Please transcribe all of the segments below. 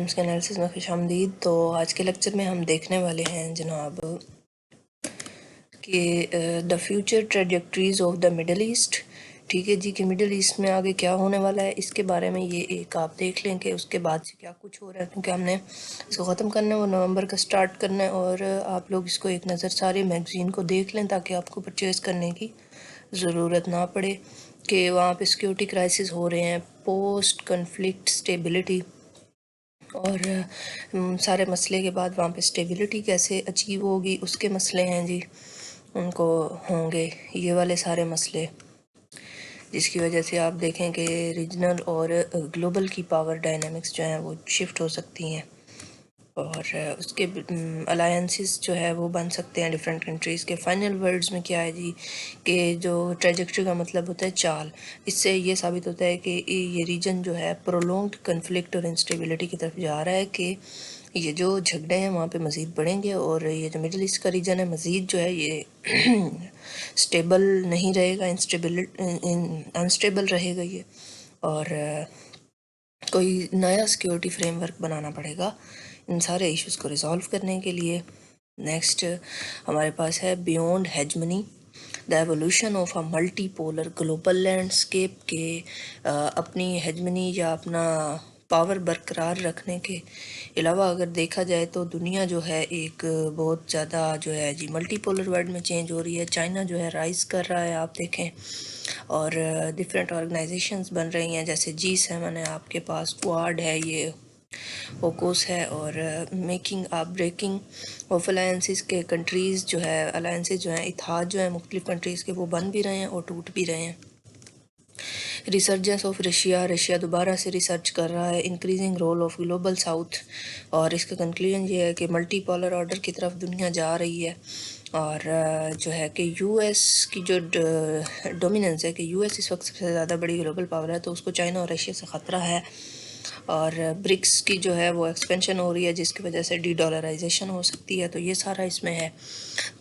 Times के analysis में खुशामदीद। तो आज के लेक्चर में हम देखने वाले हैं जनाब कि the future trajectories of the middle east. ठीक है जी, कि मिडल ईस्ट में आगे क्या होने वाला है इसके बारे में ये एक आप देख लें कि उसके बाद से क्या कुछ हो रहा है, क्योंकि हमने इसको ख़त्म करना है, वो नवंबर का स्टार्ट करना है। और आप लोग इसको एक नज़र सारी मैगज़ीन को देख लें ताकि आपको परचेज़ करने की ज़रूरत ना पड़े कि वहाँ पे सिक्योरिटी क्राइसिस हो रहे हैं, पोस्ट कन्फ्लिक्ट स्टेबिलिटी और सारे मसले के बाद वहाँ पे स्टेबिलिटी कैसे अचीव होगी उसके मसले हैं जी, उनको होंगे ये वाले सारे मसले, जिसकी वजह से आप देखें कि रीजनल और ग्लोबल की पावर डायनामिक्स जो हैं वो शिफ्ट हो सकती हैं और उसके अलायंसेस जो है वो बन सकते हैं डिफरेंट कंट्रीज़ के। फाइनल वर्ड्स में क्या है जी कि जो ट्रेजेक्ट्री का मतलब होता है चाल, इससे ये साबित होता है कि ये रीजन जो है प्रोलॉन्ग्ड कन्फ्लिक्ट और इंस्टेबिलिटी की तरफ जा रहा है, कि ये जो झगड़े हैं वहाँ पे मज़ीद बढ़ेंगे और ये जो मिडिल ईस्ट का रीजन है मज़ीद जो है ये स्टेबल नहीं रहेगा, अनस्टेबल रहेगा ये, और कोई नया सिक्योरिटी फ्रेमवर्क बनाना पड़ेगा इन सारे इश्यूज़ को रिजॉल्व करने के लिए। नेक्स्ट हमारे पास है beyond hegemony the evolution of a multi polar global landscape के अपनी हेजमनी या अपना पावर बरकरार रखने के अलावा अगर देखा जाए तो दुनिया जो है एक बहुत ज़्यादा जो है जी मल्टी पोलर वर्ल्ड में चेंज हो रही है। चाइना जो है राइज़ कर रहा है, आप देखें, और डिफरेंट ऑर्गेनाइजेशंस बन रही हैं, जैसे G7 है, आपके पास क्वाड है, ये ओकोस है, और मेकिंग आप ब्रेकिंग ऑफ अलायंसेस के कंट्रीज़ जो है अलायंसेस जो हैं इत्तेहाद जो है मुख्तलिफ कंट्रीज़ के वो बन भी रहे हैं और टूट भी रहे हैं। रिसर्जेंस ऑफ रशिया दोबारा से रिसर्च कर रहा है, increasing role of global south, और इसका कंक्लूजन ये है कि मल्टी पोलर ऑर्डर की तरफ दुनिया जा रही है और जो है कि यूएस की जो डोमिनेंस है कि यूएस इस वक्त सबसे ज़्यादा बड़ी ग्लोबल पावर है, तो उसको चाइना और रशिया से ख़तरा है। और ब्रिक्स की जो है वो एक्सपेंशन हो रही है जिसकी वजह से डी डॉलराइजेशन हो सकती है, तो ये सारा इसमें है।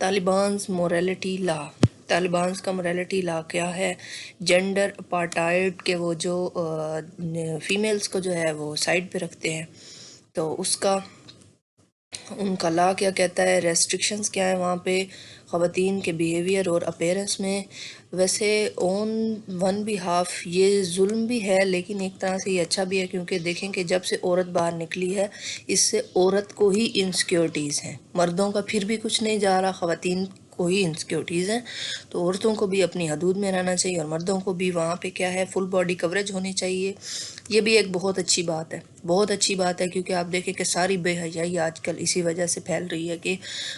तालिबान्स मोरालिटी लॉ, तालिबान्स का मोरालिटी लॉ क्या है? जेंडर अपार्टाइड के वो जो फीमेल्स को जो है वो साइड पे रखते हैं, तो उसका उनका लॉ क्या कहता है, रेस्ट्रिक्शंस क्या है वहाँ पे ख़वातीन के बिहेवियर और अपेयरेंस में। वैसे ऑन वन बिहाफ ये जुल्म भी है, लेकिन एक तरह से ये अच्छा भी है, क्योंकि देखें कि जब से औरत बाहर निकली है इससे औरत को ही इनसिक्योरिटीज़ हैं, मर्दों का फिर भी कुछ नहीं जा रहा, ख़वातीन को ही इनसिक्योरिटीज़ हैं। तो औरतों को भी अपनी हदूद में रहना चाहिए और मर्दों को भी वहाँ पे क्या है फुल बॉडी कवरेज होनी चाहिए। ये भी एक बहुत अच्छी बात है, बहुत अच्छी बात है, क्योंकि आप देखें कि सारी बेहयाई आजकल इसी वजह से फैल रही है कि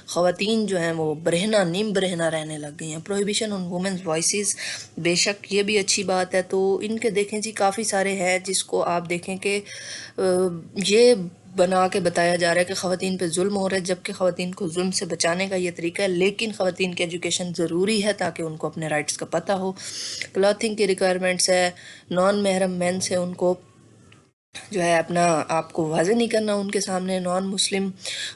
ख़वातीन जो हैं वो बरहना निम बरहना रहने लग गई हैं। प्रोहिबिशन ऑन वुमेन्स वॉइसेस, बेशक ये भी अच्छी बात है। तो इनके देखें जी काफ़ी सारे हैं जिसको आप देखें कि ये बना के बताया जा रहा है कि ख़वातीन पे जुल्म हो रहा है, जबकि ख़वातीन को जुल्म से बचाने का ये तरीका है, लेकिन ख़वातीन की एजुकेशन ज़रूरी है ताकि उनको अपने राइट्स का पता हो। क्लॉथिंग की रिक्वायरमेंट्स है, नॉन महरम मेन से उनको जो है अपना आपको वाज़े नहीं करना उनके सामने, नॉन मुस्लिम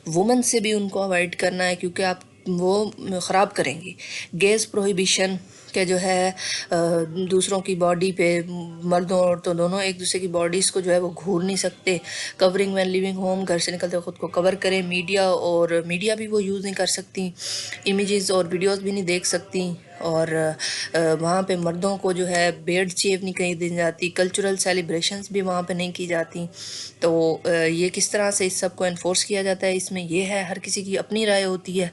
वुमेन से भी उनको अवॉइड करना है क्योंकि आप वो ख़राब करेंगी। गेज़ प्रोहिबिशन के जो है दूसरों की बॉडी पे, मर्दों औरतों दोनों एक दूसरे की बॉडीज़ को जो है वो घूर नहीं सकते। कवरिंग वैन लिविंग होम, घर से निकलते ख़ुद को कवर करें। मीडिया भी वो यूज़ नहीं कर सकती, इमेजेस और वीडियोस भी नहीं देख सकती, और वहाँ पे मर्दों को जो है बेड शेव नहीं कहीं दी जाती, कल्चरल सेलिब्रेशंस भी वहाँ पे नहीं की जाती। तो ये किस तरह से इस सब को इन्फोर्स किया जाता है, इसमें ये है हर किसी की अपनी राय होती है,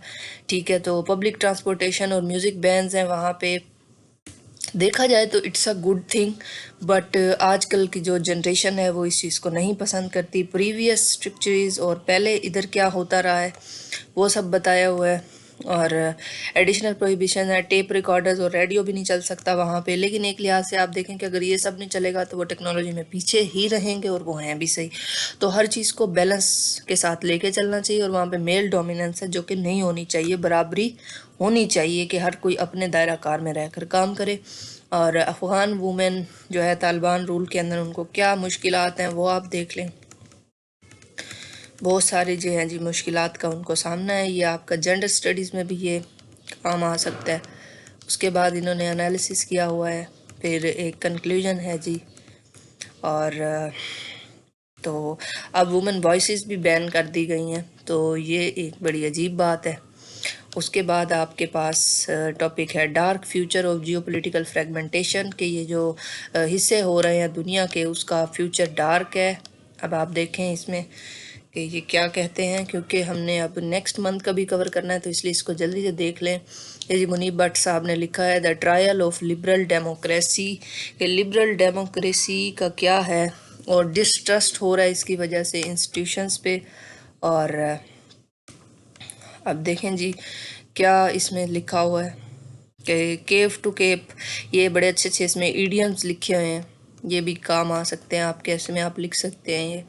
ठीक है। तो पब्लिक ट्रांसपोर्टेशन और म्यूज़िक बैंड्स हैं वहाँ पे, देखा जाए तो it's a good thing, but आजकल की जो जनरेशन है वो इस चीज़ को नहीं पसंद करती। प्रीवियस स्ट्रक्चर्स और पहले इधर क्या होता रहा है वो सब बताया हुआ है, और एडिशनल प्रोहिबिशन है, टेप रिकॉर्डर्स और रेडियो भी नहीं चल सकता वहाँ पे। लेकिन एक लिहाज से आप देखें कि अगर ये सब नहीं चलेगा तो वो टेक्नोलॉजी में पीछे ही रहेंगे, और वो हैं भी सही। तो हर चीज़ को बैलेंस के साथ लेके चलना चाहिए, और वहाँ पे मेल डोमिनेंस है जो कि नहीं होनी चाहिए, बराबरी होनी चाहिए कि हर कोई अपने दायरा कार में रहकर काम करे। और अफ़गान वुमेन जो है तालिबान रूल के अंदर उनको क्या मुश्किलात हैं वो आप देख लें, बहुत सारी जो हैं जी मुश्किलात का उनको सामना है। ये आपका जेंडर स्टडीज़ में भी ये काम आ सकता है। उसके बाद इन्होंने एनालिसिस किया हुआ है, फिर एक कंक्लूजन है जी, और तो अब वुमेन वॉइसेस भी बैन कर दी गई हैं, तो ये एक बड़ी अजीब बात है। उसके बाद आपके पास टॉपिक है dark future of geopolitical fragmentation, कि ये जो हिस्से हो रहे हैं दुनिया के, उसका फ्यूचर डार्क है। अब आप देखें इसमें कि ये क्या कहते हैं, क्योंकि हमने अब नेक्स्ट मंथ का भी कवर करना है, तो इसलिए इसको जल्दी से देख लें। ये जी मुनीब भट्ट साहब ने लिखा है the trial of liberal democracy, कि लिबरल डेमोक्रेसी का क्या है, और डिस्ट्रस्ट हो रहा है इसकी वजह से इंस्टीट्यूशंस पे। और अब देखें जी क्या इसमें लिखा हुआ है कि केव टू केप, ये बड़े अच्छे अच्छे इसमें ईडियम्स लिखे हुए हैं, ये भी काम आ सकते हैं आपके, इसमें आप लिख सकते हैं ये।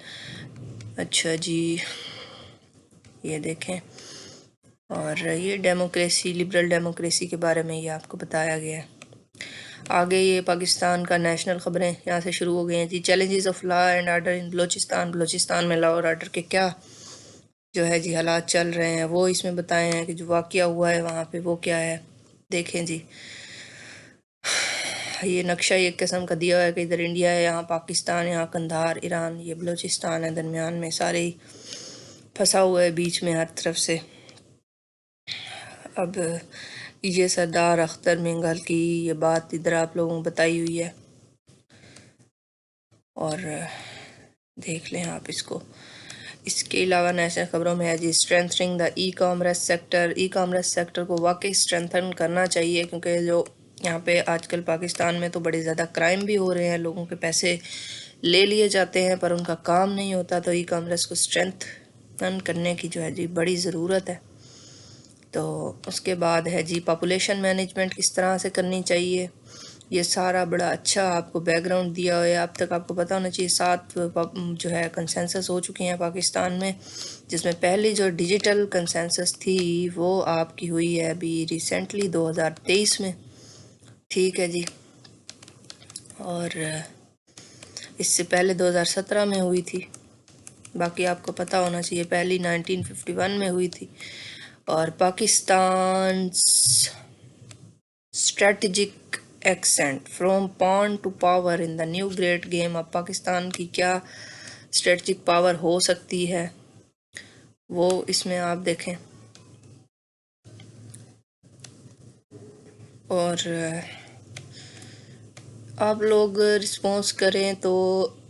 अच्छा जी, ये देखें, और ये डेमोक्रेसी, लिबरल डेमोक्रेसी के बारे में ये आपको बताया गया है। आगे ये पाकिस्तान का नेशनल ख़बरें यहाँ से शुरू हो गई हैं जी। Challenges of law and order in Balochistan, Balochistan में लॉ और ऑर्डर के क्या जो है जी हालात चल रहे हैं वो इसमें बताए हैं, कि जो वाक़या हुआ है वहाँ पे वो क्या है। देखें जी, ये नक्शा एक किस्म का दिया हुआ है कि इधर इंडिया है, यहाँ पाकिस्तान, यहाँ कंधार ईरान, ये बलूचिस्तान है, दरमियान में सारे ही फंसा हुआ है बीच में हर तरफ से। अब ये सरदार अख्तर मिंगल की ये बात इधर आप लोगों को बताई हुई है, और देख लें आप इसको। इसके अलावा नेशनल खबरों में है जी strengthening the e commerce sector, e commerce sector को वाकई स्ट्रेंथन करना चाहिए, क्योंकि जो यहाँ पे आजकल पाकिस्तान में तो बड़े ज़्यादा क्राइम भी हो रहे हैं, लोगों के पैसे ले लिए जाते हैं पर उनका काम नहीं होता, तो ई कॉमर्स को स्ट्रेंथन करने की जो है जी बड़ी ज़रूरत है। तो उसके बाद है जी पॉपुलेशन मैनेजमेंट किस तरह से करनी चाहिए, ये सारा बड़ा अच्छा आपको बैकग्राउंड दिया हुआ है। अब तक आपको पता होना चाहिए 7 जो है कंसेंसस हो चुकी हैं पाकिस्तान में, जिसमें पहली जो डिजिटल कंसेंसस थी वो आपकी हुई है अभी रिसेंटली 2023 में, ठीक है जी। और इससे पहले 2017 में हुई थी, बाकी आपको पता होना चाहिए पहली 1951 में हुई थी। और Pakistan strategic ascent from pawn to power in the new great game. अब पाकिस्तान की क्या स्ट्रेटजिक पावर हो सकती है वो इसमें आप देखें। और आप लोग रिस्पॉन्स करें तो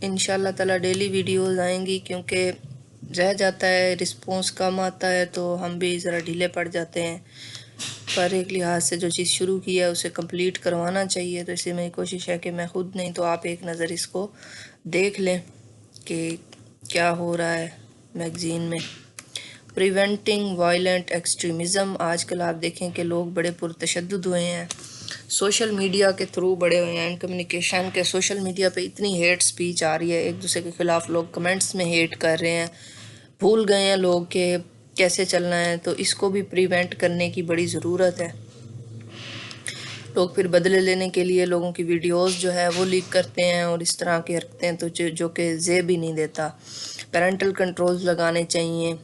इंशाल्लाह ताला डेली वीडियोस आएंगी, क्योंकि रह जाता है रिस्पॉन्स कम आता है तो हम भी ज़रा ढीले पड़ जाते हैं, पर एक लिहाज से जो चीज़ शुरू की है उसे कंप्लीट करवाना चाहिए। तो इसी मेरी कोशिश है कि मैं खुद नहीं तो आप एक नज़र इसको देख लें कि क्या हो रहा है मैगज़ीन में। प्रिवेंटिंग वायलेंट एक्सट्रीमिज़म, आजकल आप देखें कि लोग बड़े पुरतशद्दुद हुए हैं, सोशल मीडिया के थ्रू बड़े हुए हैं, कम्युनिकेशन के, सोशल मीडिया पे इतनी हेट स्पीच आ रही है, एक दूसरे के ख़िलाफ़ लोग कमेंट्स में हेट कर रहे हैं, भूल गए हैं लोग कि कैसे चलना है। तो इसको भी प्रिवेंट करने की बड़ी ज़रूरत है। लोग फिर बदले लेने के लिए लोगों की वीडियोस जो है वो लीक करते हैं और इस तरह के रखते हैं, तो जो कि ज़ेब ही नहीं देता। पेरेंटल कंट्रोल्स लगाने चाहिए।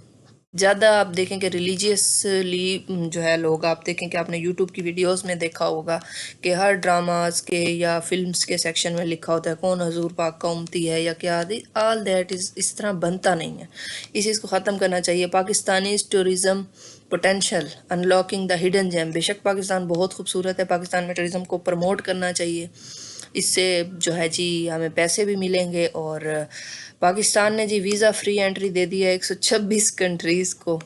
ज़्यादा आप देखें कि रिलीजियसली जो है लोग, आप देखें कि आपने यूट्यूब की वीडियोस में देखा होगा कि हर ड्रामास के या फिल्म्स के सेक्शन में लिखा होता है कौन हजूर पाक का उम्मती है या क्या, ऑल दैट इज़ इस तरह बनता नहीं है। इस चीज़ को ख़त्म करना चाहिए। Pakistani tourism potential unlocking the hidden gem, बेशक पाकिस्तान बहुत खूबसूरत है, पाकिस्तान में टूरिज़म को प्रमोट करना चाहिए, इससे जो है जी हमें पैसे भी मिलेंगे। और पाकिस्तान ने जी वीज़ा फ्री एंट्री दे दी है 126 कंट्रीज़ को,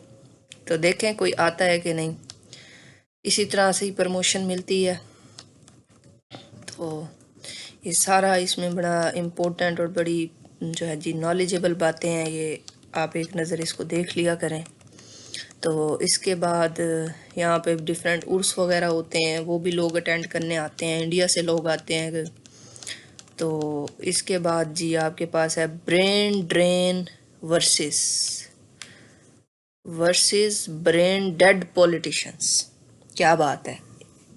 तो देखें कोई आता है कि नहीं, इसी तरह से ही प्रमोशन मिलती है। तो ये सारा इसमें बड़ा इम्पोर्टेंट और बड़ी जो है जी नॉलेजेबल बातें हैं, ये आप एक नज़र इसको देख लिया करें। तो इसके बाद यहाँ पे डिफरेंट उर्स वगैरह होते हैं, वो भी लोग अटेंड करने आते हैं, इंडिया से लोग आते हैं। तो इसके बाद जी आपके पास है brain drain versus brain dead politicians. क्या बात है,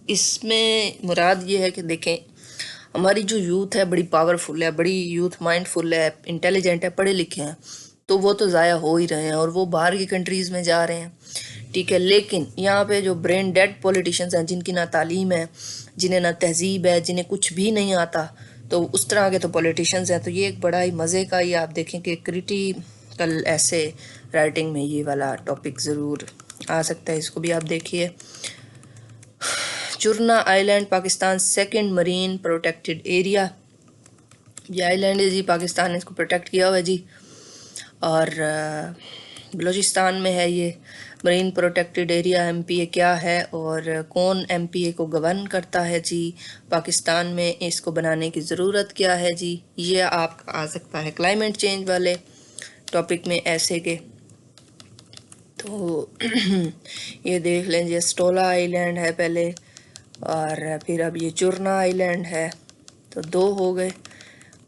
इसमें मुराद ये है कि देखें हमारी जो यूथ है बड़ी पावरफुल है, बड़ी यूथ माइंडफुल है, इंटेलिजेंट है, पढ़े लिखे हैं, तो वो तो ज़ाया हो ही रहे हैं और वो बाहर की कंट्रीज़ में जा रहे हैं, ठीक है। लेकिन यहाँ पे जो ब्रेन डेड पॉलिटिशियंस हैं, जिनकी ना तालीम है, जिन्हें ना तहजीब है, जिन्हें कुछ भी नहीं आता, तो उस तरह के तो पॉलिटिशियंस हैं। तो ये एक बड़ा ही मज़े का, ये आप देखें कि क्रिटिकल ऐसे राइटिंग में ये वाला टॉपिक ज़रूर आ सकता है, इसको भी आप देखिए। Churna island Pakistan second marine protected area, ये आइलैंड है जी, पाकिस्तान ने इसको प्रोटेक्ट किया हुआ है जी, और बलूचिस्तान में है ये मरीन प्रोटेक्टेड एरिया। एमपीए क्या है और कौन एमपीए को गवर्न करता है जी, पाकिस्तान में इसको बनाने की ज़रूरत क्या है जी, ये आप आ सकता है क्लाइमेट चेंज वाले टॉपिक में ऐसे के। तो ये देख लें जी, स्टोला आइलैंड है पहले, और फिर अब ये चुरना आइलैंड है, तो 2 हो गए।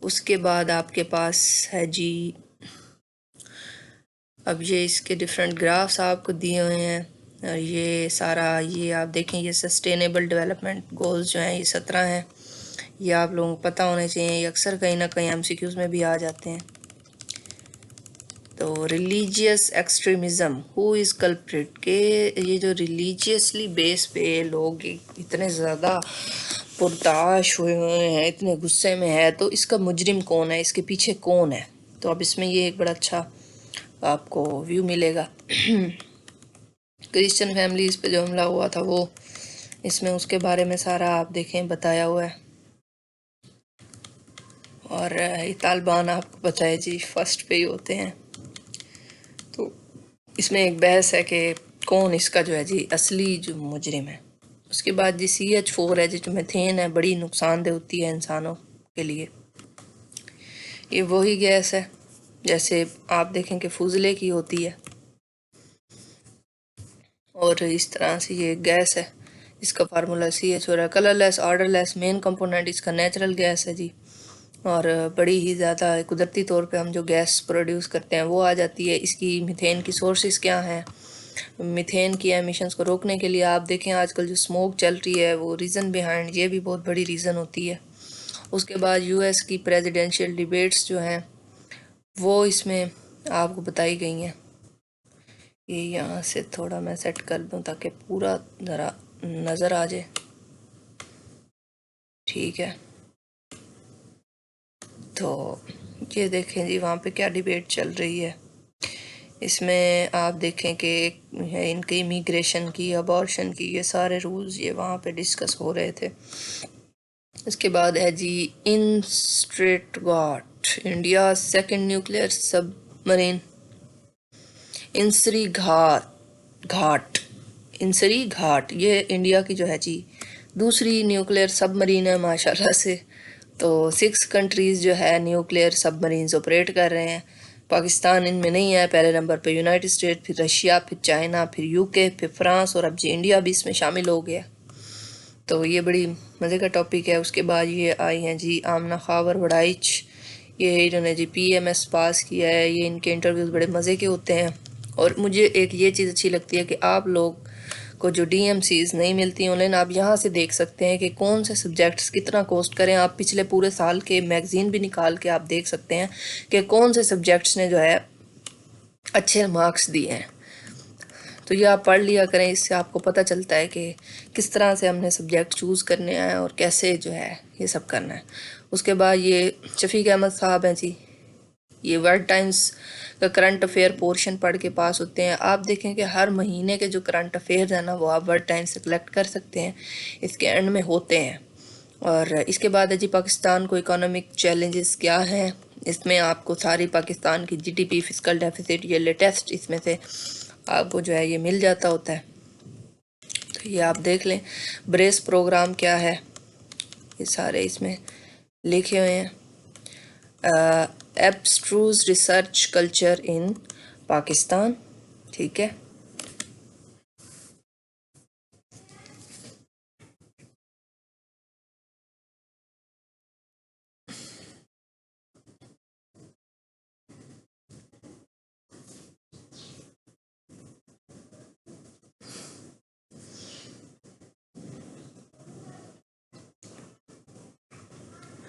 उसके बाद आपके पास है जी, अब ये इसके डिफरेंट ग्राफ्स आपको दिए हुए हैं, और ये सारा ये आप देखें, ये सस्टेनेबल डेवलपमेंट गोल्स जो हैं ये 17 हैं, ये आप लोगों को पता होने चाहिए, ये अक्सर कहीं ना कहीं एमसीक्यूज़ में भी आ जाते हैं। तो religious extremism who is culprit, के ये जो रिलीजियसली बेस पे लोग इतने ज़्यादा पुरताश हुए हैं, इतने गुस्से में है, तो इसका मुजरिम कौन है, इसके पीछे कौन है। तो अब इसमें ये एक बड़ा अच्छा आपको व्यू मिलेगा। क्रिश्चियन फैमिलीज़ पे जो हमला हुआ था वो इसमें उसके बारे में सारा आप देखें बताया हुआ है। और ये तालिबान आपको पता है जी फर्स्ट पे ही होते हैं। तो इसमें एक बहस है कि कौन इसका जो है जी असली जो मुजरिम है। उसके बाद जी CH4 है जी, जो मीथेन है, बड़ी नुकसानदेह होती है इंसानों के लिए। ये वही गैस है जैसे आप देखें कि फुजले की होती है, और इस तरह से ये गैस है, इसका फार्मूला CH4 है। कलरलेस ऑर्डरलेस मेन कंपोनेंट इसका नेचुरल गैस है जी, और बड़ी ही ज़्यादा कुदरती तौर पे हम जो गैस प्रोड्यूस करते हैं वो आ जाती है। इसकी मीथेन की सोर्सेज क्या हैं, मीथेन की एमिशंस को रोकने के लिए आप देखें आजकल जो स्मोक चल रही है वो रीज़न बिहाइंड ये भी बहुत बड़ी रीज़न होती है। उसके बाद US की प्रेसिडेंशियल डिबेट्स जो हैं वो इसमें आपको बताई गई हैं। ये यहाँ से थोड़ा मैं सेट कर दूँ ताकि पूरा ज़रा नज़र आ जाए, ठीक है। तो ये देखें जी वहाँ पे क्या डिबेट चल रही है। इसमें आप देखें कि है इनकी इमिग्रेशन की, अबॉर्शन की, ये सारे रूल्स ये वहाँ पे डिस्कस हो रहे थे। इसके बाद है जी इन स्ट्रेट घाट, इंडिया सेकंड न्यूक्लियर सबमरीन। इंसरी घाट इंसरी घाट ये इंडिया की जो है जी दूसरी न्यूक्लियर सबमरीन है माशाल्लाह से। तो 6 कंट्रीज़ जो है न्यूक्लियर सबमरीन्स ऑपरेट कर रहे हैं। पाकिस्तान इनमें नहीं है, पहले नंबर पे यूनाइटेड स्टेट, फिर रशिया, फिर चाइना, फिर UK, फिर फ्रांस, और अब जी इंडिया भी इसमें शामिल हो गया। तो ये बड़ी मज़े का टॉपिक है। उसके बाद ये आई हैं जी आमना खावर वड़ाइच, ये इन्होंने जी PMS पास किया है। ये इनके इंटरव्यूज़ बड़े मज़े के होते हैं। और मुझे एक ये चीज़ अच्छी लगती है कि आप लोग को जो DMCs नहीं मिलती ऑनलाइन, आप यहाँ से देख सकते हैं कि कौन से सब्जेक्ट्स कितना कोस्ट करें। आप पिछले पूरे साल के मैगज़ीन भी निकाल के आप देख सकते हैं कि कौन से सब्जेक्ट्स ने जो है अच्छे मार्क्स दिए हैं। तो ये आप पढ़ लिया करें, इससे आपको पता चलता है कि किस तरह से हमने सब्जेक्ट चूज़ करने हैं और कैसे जो है ये सब करना है। उसके बाद ये शफीक अहमद साहब हैं जी, ये वर्ल्ड टाइम्स का करंट अफेयर पोर्शन पढ़ के पास होते हैं। आप देखें कि हर महीने के जो करंट अफेयर्स हैं ना वो आप वर्ल्ड टाइम्स से कलेक्ट कर सकते हैं, इसके एंड में होते हैं। और इसके बाद है जी पाकिस्तान को इकोनॉमिक चैलेंजेस क्या हैं, इसमें आपको सारी पाकिस्तान की GDP, फिस्कल डेफिसिट, ये लेटेस्ट इसमें से आपको जो है ये मिल जाता होता है। तो ये आप देख लें। ब्रेस प्रोग्राम क्या है ये सारे इसमें लिखे हुए हैं। एब्स्ट्रूज रिसर्च कल्चर इन पाकिस्तान, ठीक है।